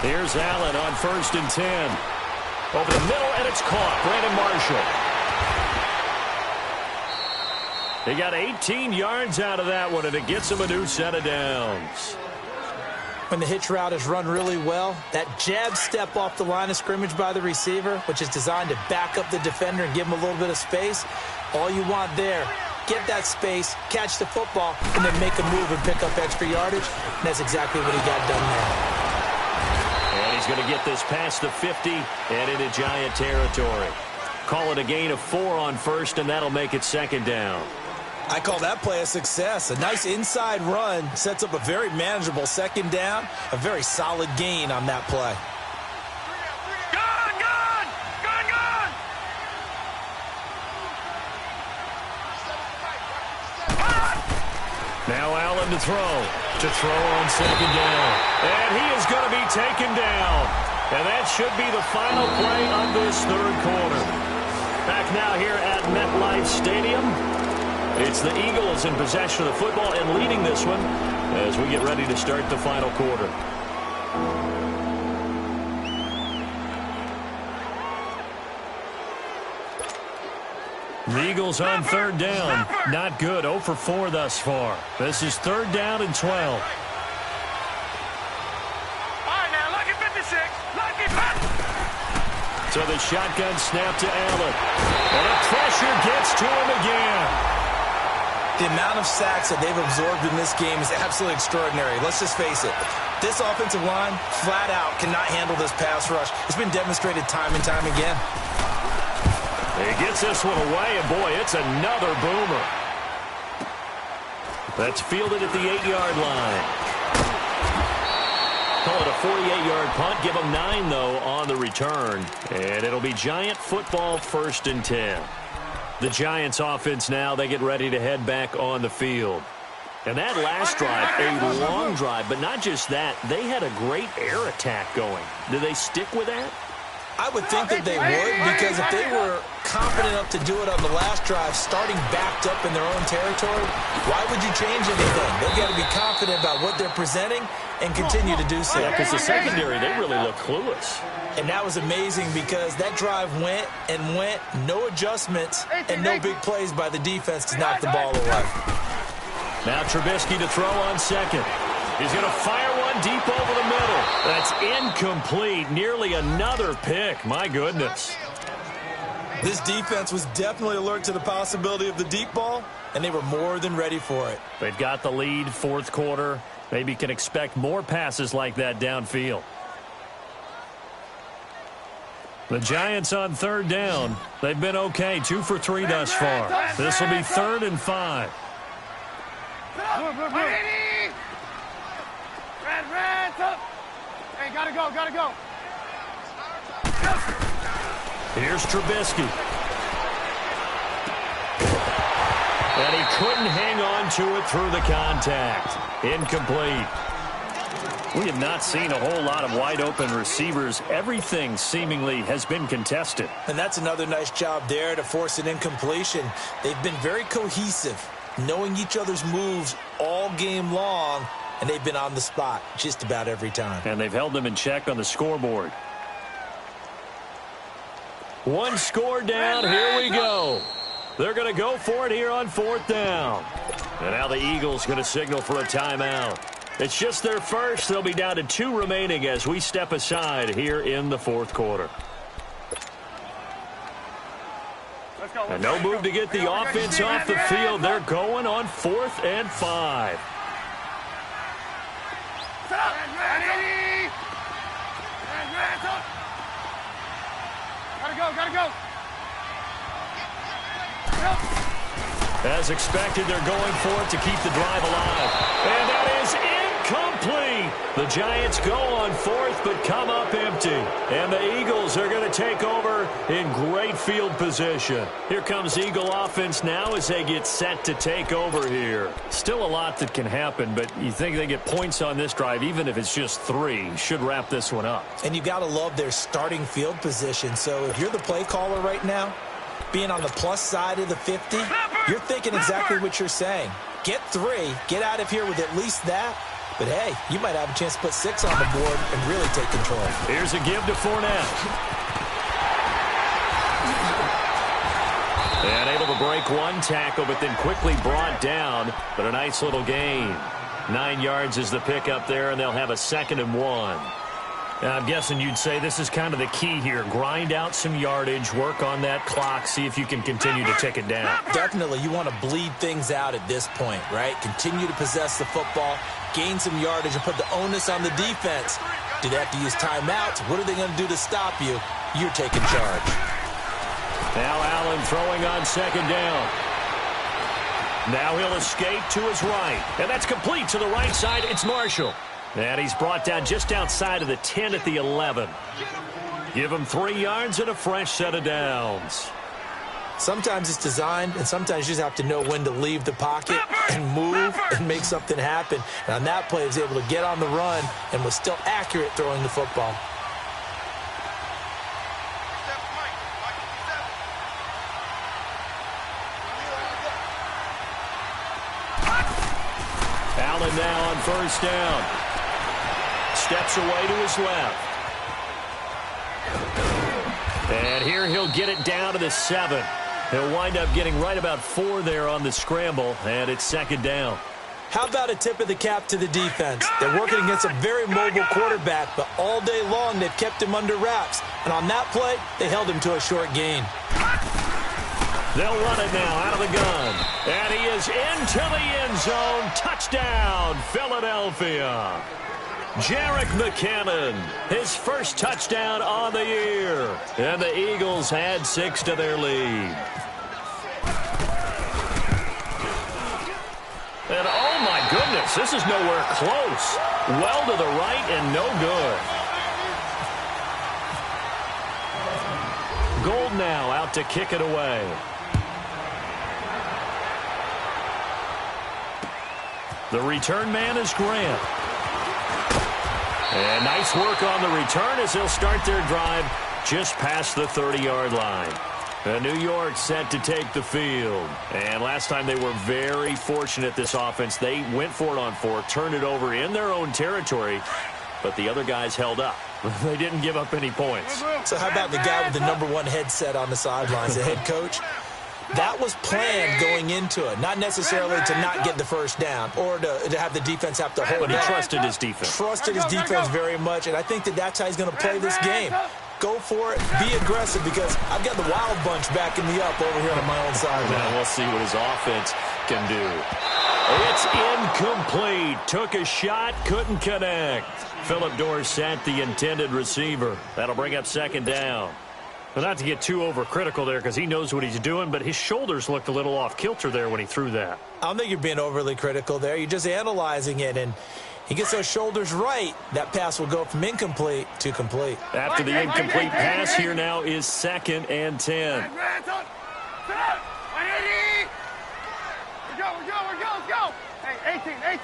A: Here's Allen on 1st and 10. Over the middle, and it's caught. Brandon Marshall. He got 18 yards out of that one, and it gets him a new set of downs.
C: When the hitch route is run really well, that jab step off the line of scrimmage by the receiver, which is designed to back up the defender and give him a little bit of space, all you want there, get that space, catch the football, and then make a move and pick up extra yardage. And that's exactly what he got done there.
A: And he's going to get this past the 50 and into Giant territory. Call it a gain of 4 on 1st, and that'll make it second down.
C: I call that play a success. A nice inside run sets up a very manageable second down, a very solid gain on that play.
A: Now Allen to throw on second down. And he is going to be taken down. And that should be the final play of this third quarter. Back now here at MetLife Stadium. It's the Eagles in possession of the football and leading this one as we get ready to start the final quarter. The Eagles on third down. Not good. 0 for 4 thus far. This is third down and 12.
B: All right, now, lucky 56. Lucky 50.
A: So the shotgun snap to Allen. And the pressure gets to him again.
C: The amount of sacks that they've absorbed in this game is absolutely extraordinary. Let's just face it. This offensive line, flat out, cannot handle this pass rush. It's been demonstrated time and time again.
A: He gets this one away, and boy, it's another boomer. That's fielded at the 8-yard line. Call it a 48-yard punt. Give them 9, though, on the return. And it'll be Giant football, 1st and 10. The Giants offense now, they get ready to head back on the field. And that last drive, a long drive, but not just that, they had a great air attack going. Do they stick with that?
C: I would think that they would, because if they were confident enough to do it on the last drive, starting backed up in their own territory. Why would you change anything? They've got to be confident about what they're presenting and continue to do so.
A: Yeah, because the secondary, they really look clueless.
C: And that was amazing because that drive went and went, no adjustments, and no big plays by the defense to knock the ball away.
A: Now Trubisky to throw on second. He's going to fire one deep over the middle. That's incomplete. Nearly another pick. My goodness.
C: This defense was definitely alert to the possibility of the deep ball, and they were more than ready for it.
A: They've got the lead, fourth quarter. Maybe can expect more passes like that downfield. The Giants on third down. They've been okay, 2 for 3 thus far. This will be 3rd and 5.
B: Hey, gotta go.
A: Here's Trubisky. And he couldn't hang on to it through the contact. Incomplete. We have not seen a whole lot of wide-open receivers. Everything seemingly has been contested.
C: And that's another nice job there to force an incompletion. They've been very cohesive, knowing each other's moves all game long, and they've been on the spot just about every time.
A: And they've held them in check on the scoreboard. One score down. Here we go. They're going to go for it here on 4th down. And now the Eagles going to signal for a timeout. It's just their first. They'll be down to 2 remaining as we step aside here in the 4th quarter. And no move to get the offense off the field. They're going on 4th and 5.
B: Gotta go.
A: As expected, they're going for it to keep the drive alive. And that is incomplete. The Giants go on 4th but come up empty. And the Eagles are going to take over in great field position. Here comes Eagle offense now as they get set to take over here. Still a lot that can happen, but you think they get points on this drive, even if it's just 3, should wrap this one up.
C: And you got to love their starting field position. So if you're the play caller right now, being on the plus side of the 50, you're thinking exactly what you're saying. Get 3, get out of here with at least that. But, hey, you might have a chance to put 6 on the board and really take control.
A: Here's a give to Fournette. And able to break one tackle, but then quickly brought down. But a nice little gain. 9 yards is the pickup there, and they'll have a 2nd and 1. Now, I'm guessing you'd say this is kind of the key here. Grind out some yardage, work on that clock, see if you can continue to tick it down.
C: Definitely. You want to bleed things out at this point, right? Continue to possess the football, gain some yardage, and put the onus on the defense. Do they have to use timeouts? What are they going to do to stop you? You're taking charge.
A: Now Allen throwing on 2nd down. Now he'll escape to his right. And that's complete to the right side. It's Marshall. And he's brought down just outside of the 10 at the 11. Give him 3 yards and a fresh set of downs.
C: Sometimes it's designed, and sometimes you just have to know when to leave the pocket and move and make something happen. And on that play, he was able to get on the run and was still accurate throwing the football.
A: Allen now on 1st down. Steps away to his left. And here he'll get it down to the 7. He'll wind up getting right about 4 there on the scramble, and it's 2nd down.
C: How about a tip of the cap to the defense? They're working against a very mobile quarterback, but all day long they've kept him under wraps. And on that play, they held him to a short gain.
A: They'll run it now out of the gun. And he is into the end zone. Touchdown, Philadelphia. Jerick McKinnon, his first touchdown on the year. And the Eagles add 6 to their lead. And oh my goodness, this is nowhere close. Well to the right and no good. Gold now out to kick it away. The return man is Grant. And nice work on the return as they'll start their drive just past the 30-yard line. New York set to take the field. And last time they were very fortunate, this offense. They went for it on 4, turned it over in their own territory, but the other guys held up. They didn't give up any points.
C: So how about the guy with the #1 headset on the sidelines, the head coach? That was planned going into it, not necessarily to not get the first down or to have the defense have to hold
A: But he
C: back.
A: trusted his defense.
C: Trusted his defense very much, and I think that's how he's going to play this game. Go for it, be aggressive, because I've got the wild bunch backing me up over here on my own side.
A: Now we'll see what his offense can do. It's incomplete. Took a shot, couldn't connect. Phillip Dorsett, the intended receiver. That'll bring up second down. Well, not to get too overcritical there because he knows what he's doing, but his shoulders looked a little off kilter there when he threw that.
C: I don't think you're being overly critical there. You're just analyzing it, and he gets those shoulders right. That pass will go from incomplete to complete.
A: After the incomplete pass, here now is 2nd and 10.
B: We're go, let's go. Hey, 18. Red,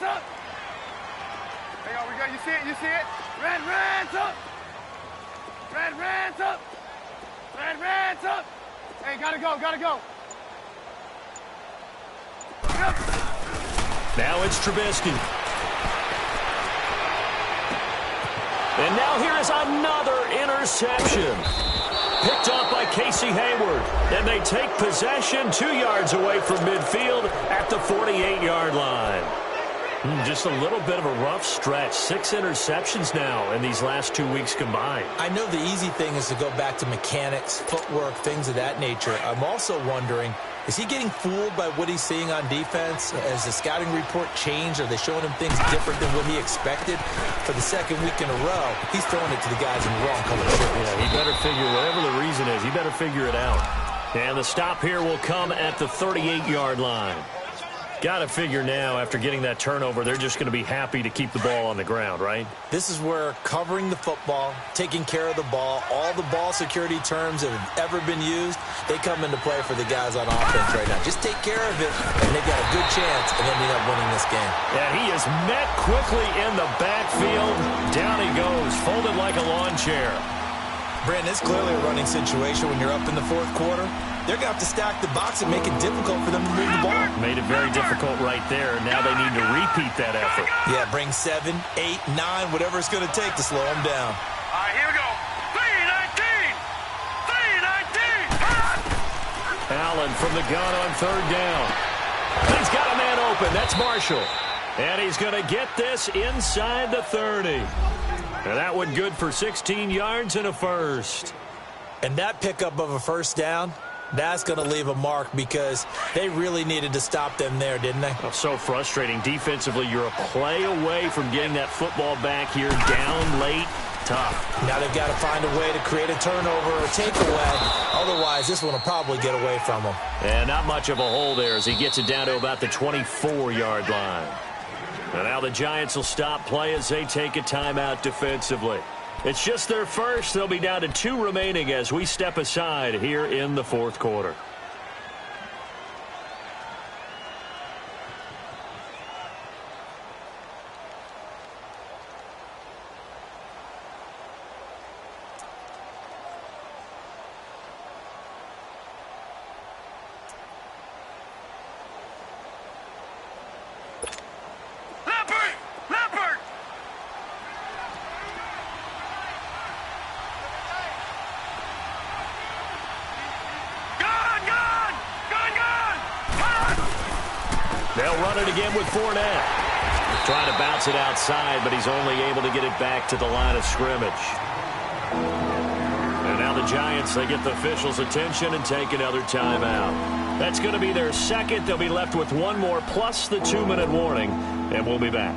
B: up. There we go, you see it? Red, up. Red's up. Hey, gotta go.
A: Now it's Trubisky. And now here is another interception. Picked up by Casey Hayward. And they take possession 2 yards away from midfield at the 48-yard line. Just a little bit of a rough stretch. 6 interceptions now in these last 2 weeks combined.
C: I know the easy thing is to go back to mechanics, footwork, things of that nature. I'm also wondering, is he getting fooled by what he's seeing on defense? Has the scouting report changed? Are they showing him things different than what he expected? For the 2nd week in a row, he's throwing it to the guys in the wrong color shirts.
A: Yeah, he better figure, whatever the reason is, he better figure it out. And the stop here will come at the 38-yard line. Got to figure now, after getting that turnover, they're just going to be happy to keep the ball on the ground, right?
C: This is where covering the football, taking care of the ball, all the ball security terms that have ever been used, they come into play for the guys on offense right now. Just take care of it, and they've got a good chance of ending up winning this game.
A: Yeah, he is met quickly in the backfield. Down he goes, folded like a lawn chair.
C: Brandon, it's clearly a running situation when you're up in the 4th quarter. They're going to have to stack the box and make it difficult for them to move the ball.
A: Made it very difficult right there. Now they need to repeat that effort.
C: Yeah, bring 7, 8, 9, whatever it's going to take to slow them down.
B: All right, here we go. 3-19.
A: Allen from the gun on 3rd down. He's got a man open. That's Marshall. And he's going to get this inside the 30. And that one good for 16 yards and a first.
C: And that pickup of a first down, that's going to leave a mark because they really needed to stop them there, didn't they?
A: Oh, so frustrating. Defensively, you're a play away from getting that football back here. Down late, tough.
C: Now they've got to find a way to create a turnover or takeaway. Otherwise, this one will probably get away from them.
A: And not much of a hole there as he gets it down to about the 24-yard line. And now the Giants will stop play as they take a timeout defensively. It's just their first. They'll be down to 2 remaining as we step aside here in the 4th quarter. They'll run it again with Fournette. Trying to bounce it outside, but he's only able to get it back to the line of scrimmage. And now the Giants, they get the officials' attention and take another timeout. That's going to be their 2nd. They'll be left with 1 more plus the 2-minute warning, and we'll be back.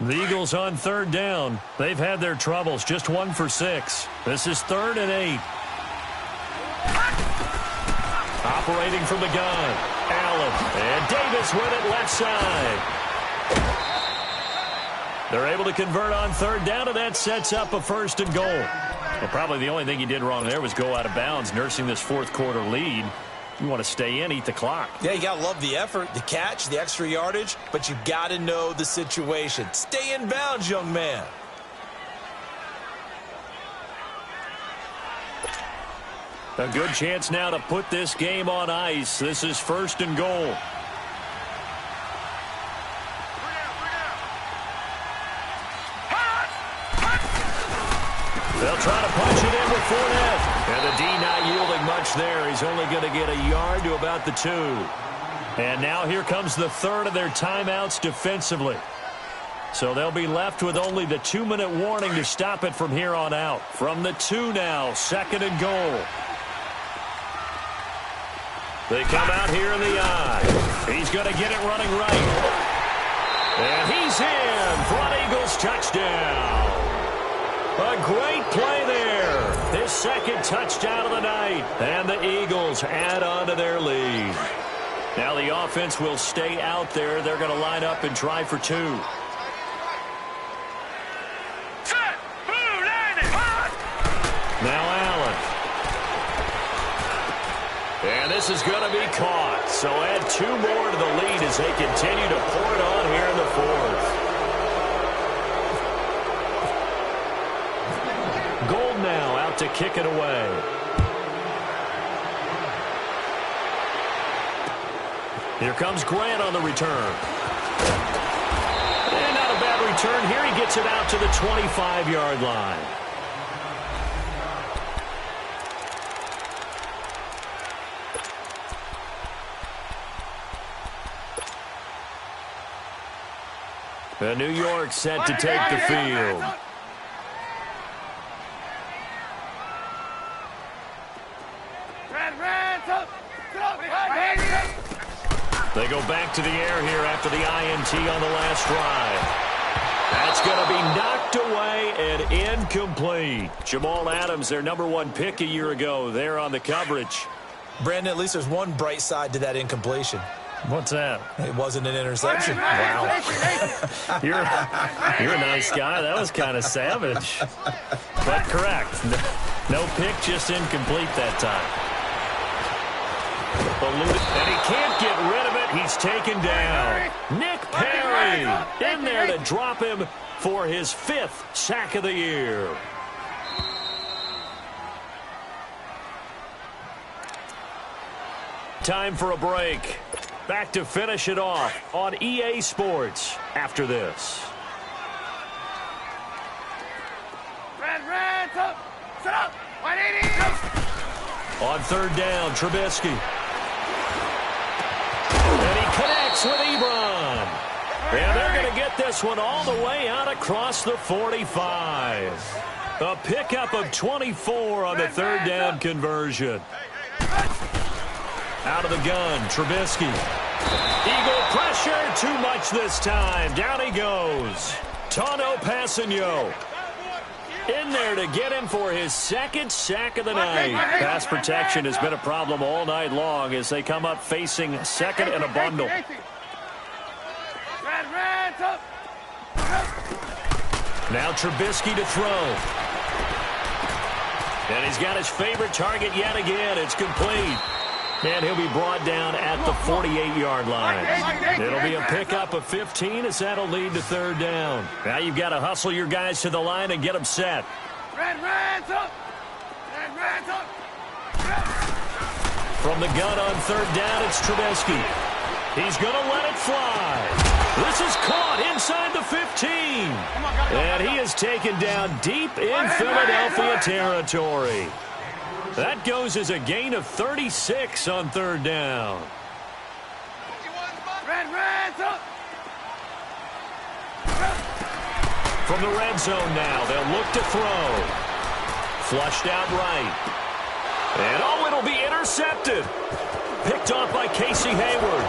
A: The Eagles on 3rd down. They've had their troubles. Just 1 for 6. This is 3rd and 8. Operating from the gun. Allen. And Davis with it left side. They're able to convert on 3rd down, and that sets up a 1st and goal. Well, probably the only thing he did wrong there was go out of bounds, nursing this fourth quarter lead. You want to stay in, eat the clock.
C: Yeah, you got to love the effort, the catch, the extra yardage, but you got to know the situation. Stay in bounds, young man.
A: A good chance now to put this game on ice. This is 1st and goal. They'll try to punch it in with Fournette. And the D not yielding much there. He's only going to get a yard to about the 2. And now here comes the third of their timeouts defensively. So they'll be left with only the 2-minute warning to stop it from here on out. From the 2 now, 2nd and goal. They come out here in the eye. He's going to get it running right. And he's in. Front Eagles touchdown. A great play there. His 2nd touchdown of the night. And the Eagles add on to their lead. Now the offense will stay out there. They're going to line up and try for 2. Now Allen. And this is going to be caught. So add 2 more to the lead as they continue to pour it on here in the 4th. Gold now out to kick it away. Here comes Grant on the return. And not a bad return here. He gets it out to the 25-yard line. And New York set to take the field. They go back to the air here after the INT on the last drive. That's going to be knocked away and incomplete. Jamal Adams, their #1 pick a year ago, there on the coverage.
C: Brandon, at least there's one bright side to that incompletion.
A: What's that?
C: It wasn't an interception.
A: Wow. You're a nice guy. That was kind of savage. But correct. No pick, just incomplete that time. And he can't get rid of it. He's taken down. Nick Perry in there to drop him for his 5th sack of the year. Time for a break. Back to finish it off on EA Sports after this. On 3rd down, Trubisky. And he connects with Ebron. And they're going to get this one all the way out across the 45. A pickup of 24 on the 3rd down conversion. Out of the gun, Trubisky. Eagle pressure, too much this time. Down he goes. Tano Passanio in there to get him for his 2nd sack of the night. Pass protection has been a problem all night long as they come up facing 2nd and a bundle. Now Trubisky to throw. And he's got his favorite target yet again. It's complete. And he'll be brought down at the 48-yard line. It'll be a pickup of 15 as that'll lead to 3rd down. Now you've got to hustle your guys to the line and get them set. From the gun on 3rd down, it's Trubisky. He's going to let it fly. This is caught inside the 15. And he is taken down deep in Philadelphia territory. That goes as a gain of 36 on 3rd down. From the red zone now, they'll look to throw. Flushed out right. And oh, it'll be intercepted. Picked off by Casey Hayward.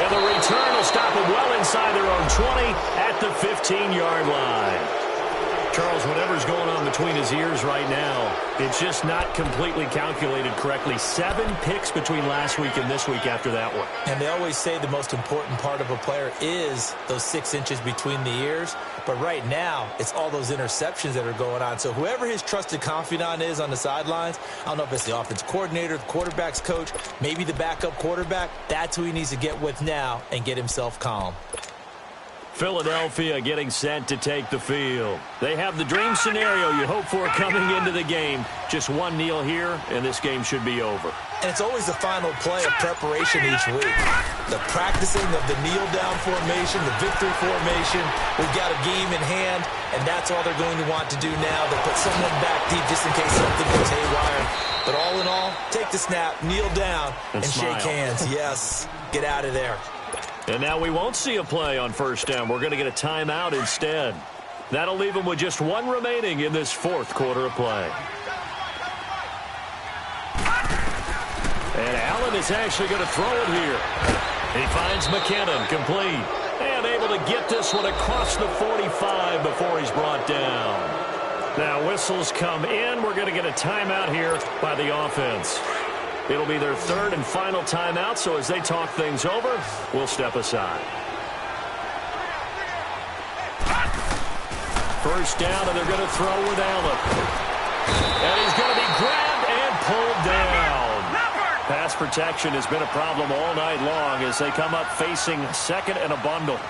A: And the return will stop them well inside their own 20 at the 15-yard line. Charles, whatever's going on between his ears right now, it's just not completely calculated correctly. 7 picks between last week and this week after that one.
C: And they always say the most important part of a player is those 6 inches between the ears. But right now, it's all those interceptions that are going on. So whoever his trusted confidant is on the sidelines, I don't know if it's the offense coordinator, the quarterback's coach, maybe the backup quarterback, that's who he needs to get with now and get himself calm.
A: Philadelphia getting set to take the field. They have the dream scenario you hope for coming into the game. Just one kneel here, and this game should be over.
C: And it's always the final play of preparation each week. The practicing of the kneel-down formation, the victory formation. We've got a game in hand, and that's all they're going to want to do now. They'll put someone back deep just in case something goes haywire. But all in all, take the snap, kneel down, and shake hands. Yes, get out of there.
A: And now we won't see a play on first down. We're going to get a timeout instead. That'll leave them with just 1 remaining in this 4th quarter of play. And Allen is actually going to throw it here. He finds McKinnon complete. And able to get this one across the 45 before he's brought down. Now whistles come in. We're going to get a timeout here by the offense. It'll be their 3rd and final timeout, so as they talk things over, we'll step aside. First down, and they're going to throw with Allen. And he's going to be grabbed and pulled down. Pass protection has been a problem all night long as they come up facing 2nd and a bundle.